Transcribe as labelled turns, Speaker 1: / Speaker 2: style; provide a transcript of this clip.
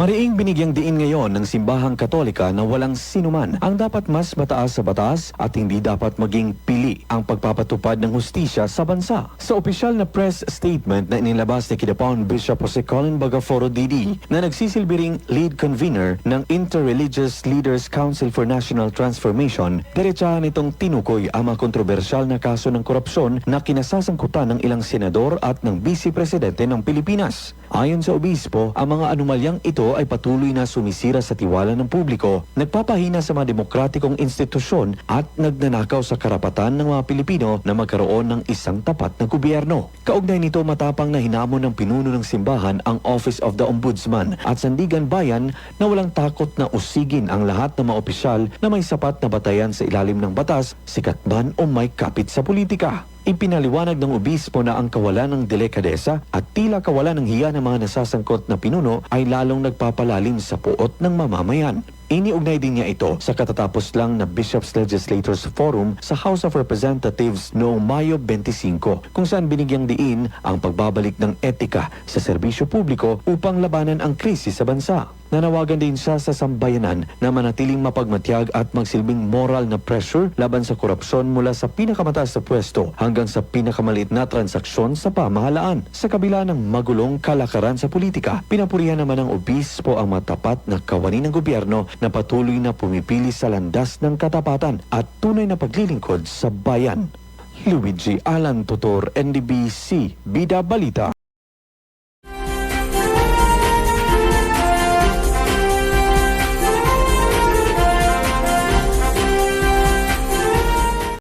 Speaker 1: Mariing binigyang diin ngayon ng simbahang Katolika na walang sinuman ang dapat mas mataas sa batas at hindi dapat maging pili ang pagpapatupad ng hustisya sa bansa. Sa opisyal na press statement na inilabas ni Kidapawan Bishop Jose Colin Bagaforo DD na nagsisilbi ring lead convener ng Interreligious Leaders Council for National Transformation, diretsahan itong tinukoy ang mga kontrobersyal na kaso ng korupsyon na kinasasangkutan ng ilang senador at ng Vice Presidente ng Pilipinas. Ayon sa obispo, ang mga anomalyang ito ay patuloy na sumisira sa tiwala ng publiko, nagpapahina sa mga demokratikong institusyon at nagnanakaw sa karapatan ng mga Pilipino na magkaroon ng isang tapat na gobyerno. Kaugnay nito, matapang na hinamon ng pinuno ng simbahan ang Office of the Ombudsman at Sandigan Bayan na walang takot na usigin ang lahat ng mga opisyal na may sapat na batayan sa ilalim ng batas, sikat man o may kapit sa politika. Ipinaliwanag ng obispo na ang kawalan ng delikadesa at tila kawalan ng hiya ng mga nasasangkot na pinuno ay lalong nagpapalalim sa puot ng mamamayan. Iniugnay din niya ito sa katatapos lang na Bishops Legislators Forum sa House of Representatives noong Mayo 25, kung saan binigyang diin ang pagbabalik ng etika sa serbisyo publiko upang labanan ang krisis sa bansa. Nanawagan din siya sa sambayanan na manatiling mapagmatyag at magsilbing moral na pressure laban sa korupsyon mula sa pinakamataas na pwesto hanggang sa pinakamaliit na transaksyon sa pamahalaan. Sa kabila ng magulong kalakaran sa politika, pinapurihan naman ng obispo ang matapat na kawani ng gobyerno na patuloy na pumipili sa landas ng katapatan at tunay na paglilingkod sa bayan. Luigi Alan Tutor, NDBC, Bida Balita.